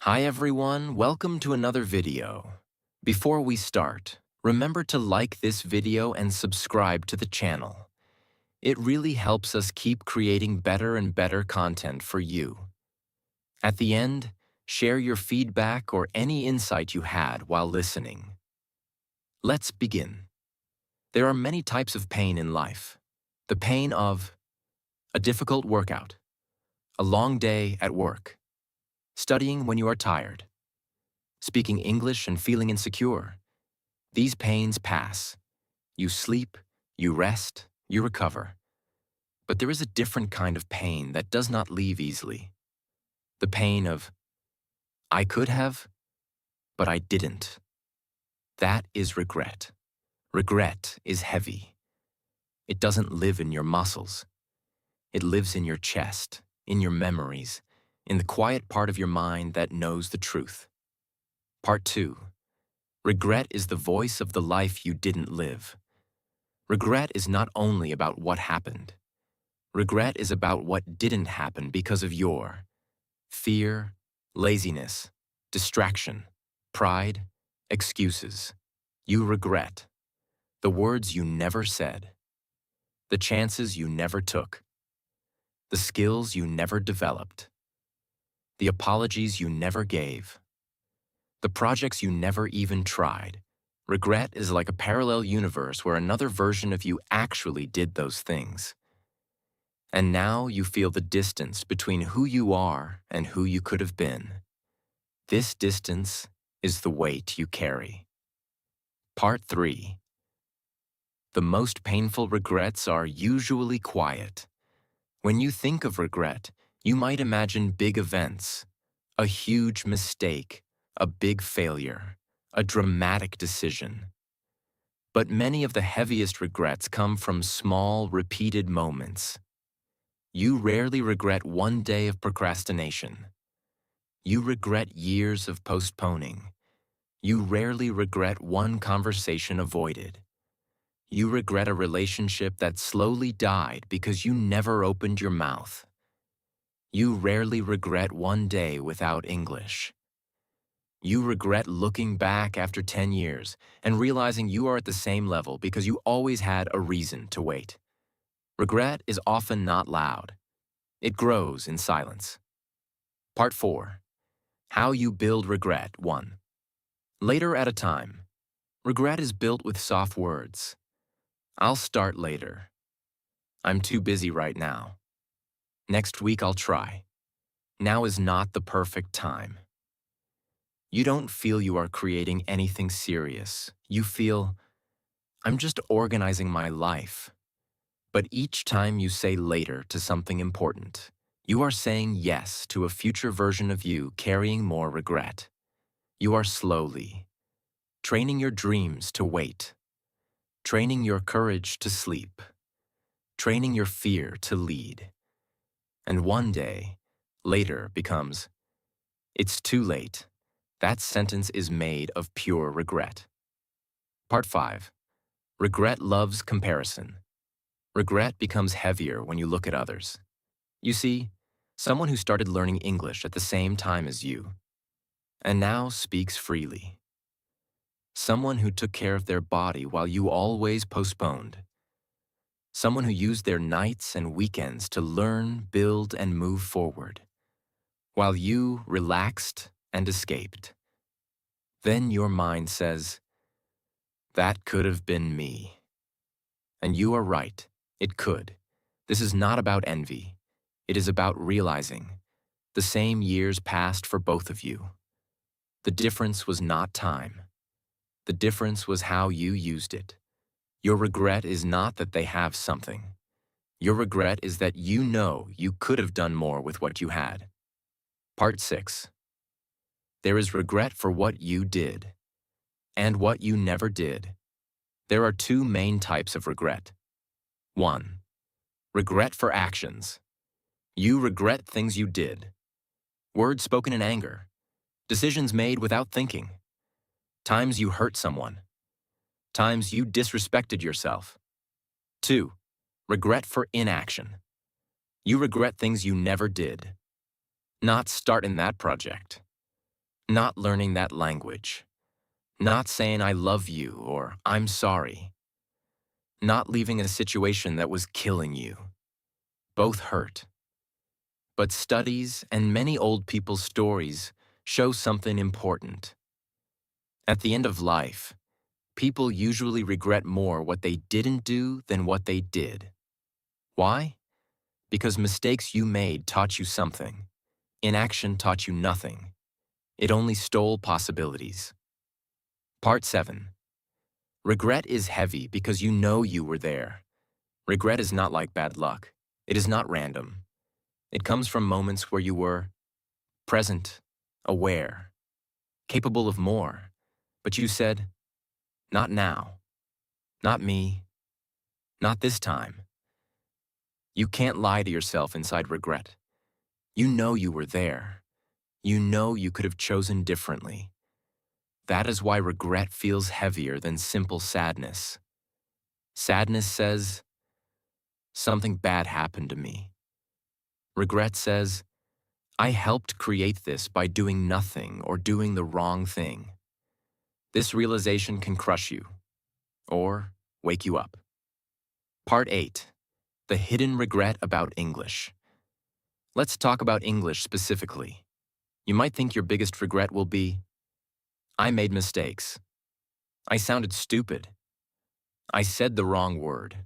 Hi everyone, welcome to another video. Before we start, remember to like this video and subscribe to the channel. It really helps us keep creating better and better content for you. At the end, share your feedback or any insight you had while listening. Let's begin. There are many types of pain in life. The pain of a difficult workout, a long day at work, studying when you are tired, speaking English and feeling insecure. These pains pass. You sleep, you rest, you recover. But there is a different kind of pain that does not leave easily. The pain of, I could have, but I didn't. That is regret. Regret is heavy. It doesn't live in your muscles. It lives in your chest, in your memories, in the quiet part of your mind that knows the truth. Part 2. Regret is the voice of the life you didn't live. Regret is not only about what happened. Regret is about what didn't happen because of your fear, laziness, distraction, pride, excuses. You regret the words you never said, the chances you never took, the skills you never developed, the apologies you never gave, the projects you never even tried. Regret is like a parallel universe where another version of you actually did those things. And now you feel the distance between who you are and who you could have been. This distance is the weight you carry. Part 3. The most painful regrets are usually quiet. When you think of regret, you might imagine big events, a huge mistake, a big failure, a dramatic decision. But many of the heaviest regrets come from small, repeated moments. You rarely regret one day of procrastination. You regret years of postponing. You rarely regret one conversation avoided. You regret a relationship that slowly died because you never opened your mouth. You rarely regret one day without English. You regret looking back after 10 years and realizing you are at the same level because you always had a reason to wait. Regret is often not loud. It grows in silence. Part 4. How you build regret. 1. Later at a time. Regret is built with soft words. I'll start later. I'm too busy right now. Next week I'll try. Now is not the perfect time. You don't feel you are creating anything serious. You feel, I'm just organizing my life. But each time you say later to something important, you are saying yes to a future version of you carrying more regret. You are slowly training your dreams to wait, training your courage to sleep, training your fear to lead. And one day, later becomes, it's too late. That sentence is made of pure regret. Part 5. Regret loves comparison. Regret becomes heavier when you look at others. You see, someone who started learning English at the same time as you, and now speaks freely. Someone who took care of their body while you always postponed. Someone who used their nights and weekends to learn, build, and move forward, while you relaxed and escaped. Then your mind says, that could have been me. And you are right, it could. This is not about envy. It is about realizing the same years passed for both of you. The difference was not time. The difference was how you used it. Your regret is not that they have something. Your regret is that you know you could have done more with what you had. Part 6. There is regret for what you did and what you never did. There are two main types of regret. 1. Regret for actions. You regret things you did. Words spoken in anger. Decisions made without thinking. Times you hurt someone. Times you disrespected yourself. 2. Regret for inaction. You regret things you never did. Not start in that project. not learning that language, not saying I love you or I'm sorry, not leaving a situation that was killing you. Both hurt. But studies and many old people's stories show something important. At the end of life, people usually regret more what they didn't do than what they did. Why? Because mistakes you made taught you something. Inaction taught you nothing. It only stole possibilities. Part 7. Regret is heavy because you know you were there. Regret is not like bad luck. It is not random. It comes from moments where you were present, aware, capable of more. But you said, not now, not me, not this time. You can't lie to yourself inside regret. You know you were there. You know you could have chosen differently. That is why regret feels heavier than simple sadness. Sadness says, something bad happened to me. Regret says, I helped create this by doing nothing or doing the wrong thing. This realization can crush you or wake you up. Part 8. The hidden regret about English. Let's talk about English specifically. You might think your biggest regret will be, I made mistakes. I sounded stupid. I said the wrong word.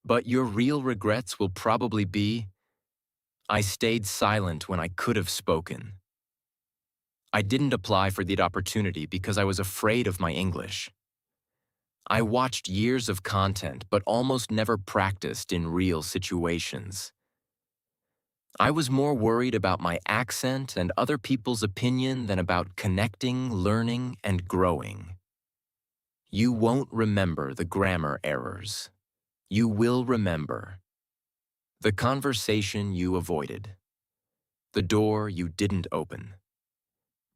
But your real regrets will probably be, I stayed silent when I could have spoken. I didn't apply for that opportunity because I was afraid of my English. I watched years of content but almost never practiced in real situations. I was more worried about my accent and other people's opinion than about connecting, learning, and growing. You won't remember the grammar errors. You will remember the conversation you avoided, the door you didn't open,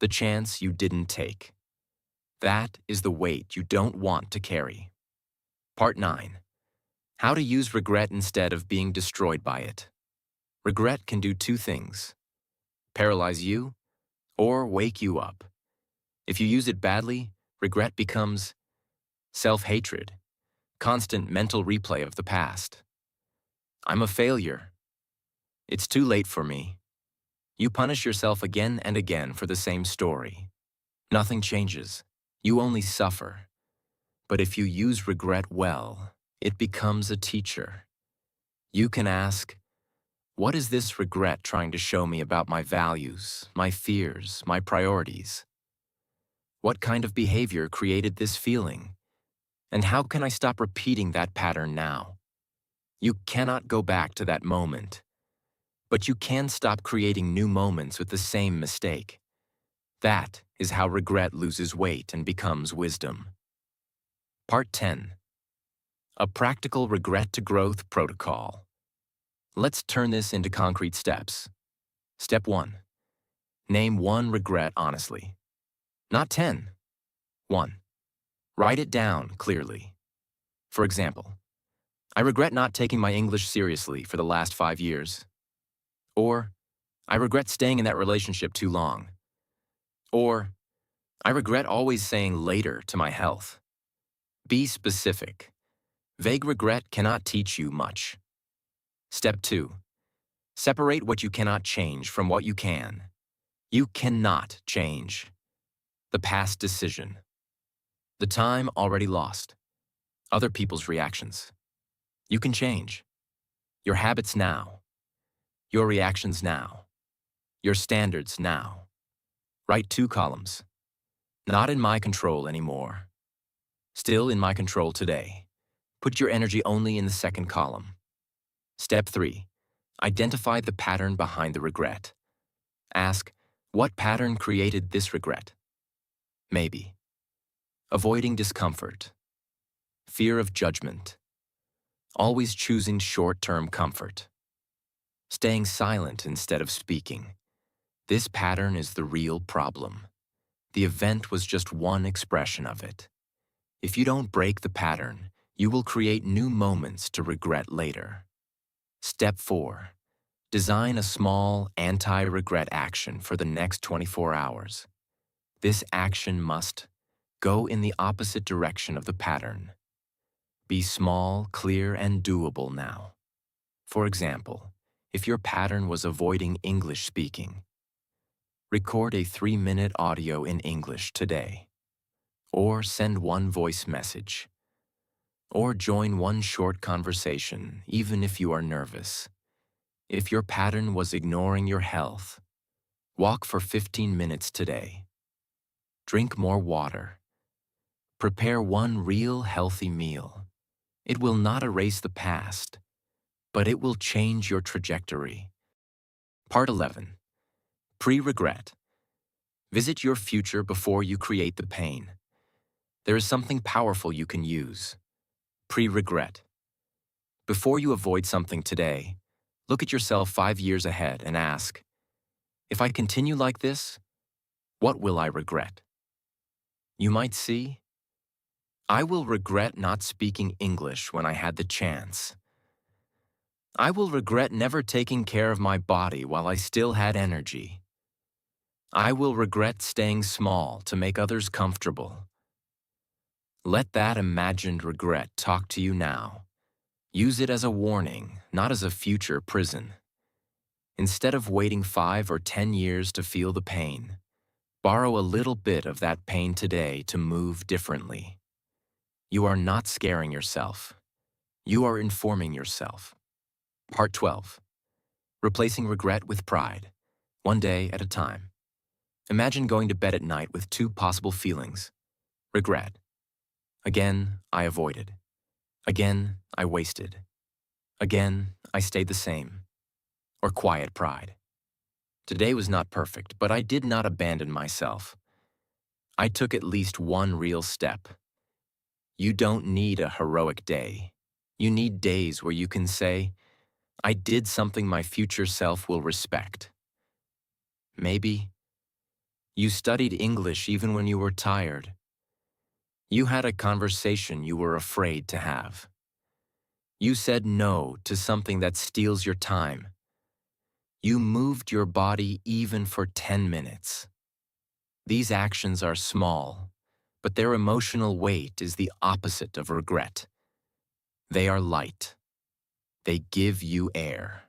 the chance you didn't take. That is the weight you don't want to carry. Part 9. How to use regret instead of being destroyed by it. Regret can do two things: paralyze you or wake you up. If you use it badly, regret becomes self-hatred, constant mental replay of the past. I'm a failure. It's too late for me. You punish yourself again and again for the same story. Nothing changes. You only suffer. But if you use regret well, it becomes a teacher. You can ask, what is this regret trying to show me about my values, my fears, my priorities? What kind of behavior created this feeling? And how can I stop repeating that pattern now? You cannot go back to that moment, but you can stop creating new moments with the same mistake. That is how regret loses weight and becomes wisdom. Part 10. A practical regret to growth protocol. Let's turn this into concrete steps. Step 1. Name one regret honestly. Not 10. 1. Write it down clearly. For example, I regret not taking my English seriously for the last 5 years. Or, I regret staying in that relationship too long. Or, I regret always saying later to my health. Be specific. Vague regret cannot teach you much. Step 2. Separate what you cannot change from what you can. You cannot change the past decision, the time already lost, other people's reactions. You can change your habits now, your reactions now, your standards now. Write 2 columns. Not in my control anymore. Still in my control today. Put your energy only in the second column. Step 3. Identify the pattern behind the regret. Ask, what pattern created this regret? Maybe avoiding discomfort, fear of judgment, always choosing short-term comfort, staying silent instead of speaking. This pattern is the real problem. The event was just one expression of it. If you don't break the pattern, you will create new moments to regret later. Step 4. Design a small anti-regret action for the next 24 hours. This action must go in the opposite direction of the pattern. Be small, clear, and doable now. For example, if your pattern was avoiding English speaking, record a 3-minute audio in English today. Or send one voice message. Or join one short conversation, even if you are nervous. If your pattern was ignoring your health, walk for 15 minutes today. Drink more water. Prepare one real healthy meal. It will not erase the past, but it will change your trajectory. Part 11. Pre-regret. Visit your future before you create the pain. There is something powerful you can use. Pre-regret. Before you avoid something today, look at yourself 5 years ahead and ask, if I continue like this, what will I regret? You might see, I will regret not speaking English when I had the chance. I will regret never taking care of my body while I still had energy. I will regret staying small to make others comfortable. Let that imagined regret talk to you now. Use it as a warning, not as a future prison. Instead of waiting 5 or 10 years to feel the pain, borrow a little bit of that pain today to move differently. You are not scaring yourself. You are informing yourself. Part 12. Replacing regret with pride, one day at a time. Imagine going to bed at night with 2 possible feelings. Regret. Again, I avoided. Again, I wasted. Again, I stayed the same. Or quiet pride. Today was not perfect, but I did not abandon myself. I took at least one real step. You don't need a heroic day. You need days where you can say, I did something my future self will respect. Maybe you studied English even when you were tired. You had a conversation you were afraid to have. You said no to something that steals your time. You moved your body even for 10 minutes. These actions are small, but their emotional weight is the opposite of regret. They are light. They give you air.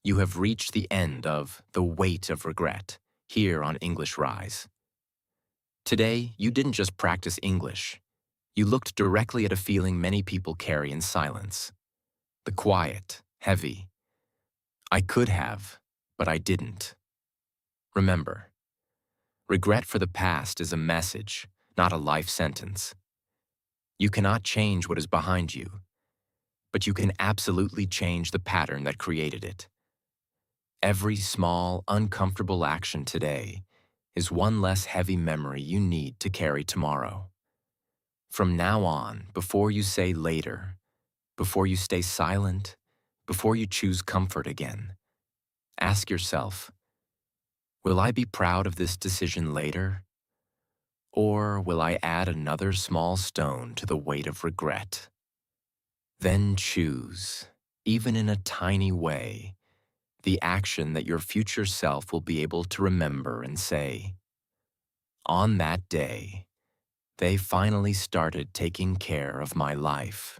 You have reached the end of the weight of regret here on English Rise. Today, you didn't just practice English. You looked directly at a feeling many people carry in silence. The quiet, heavy, I could have, but I didn't. Remember, regret for the past is a message, not a life sentence. You cannot change what is behind you, but you can absolutely change the pattern that created it. Every small, uncomfortable action today is one less heavy memory you need to carry tomorrow. From now on, before you say later, before you stay silent, before you choose comfort again, ask yourself, will I be proud of this decision later? Or will I add another small stone to the weight of regret? Then choose, even in a tiny way, the action that your future self will be able to remember and say, on that day, they finally started taking care of my life.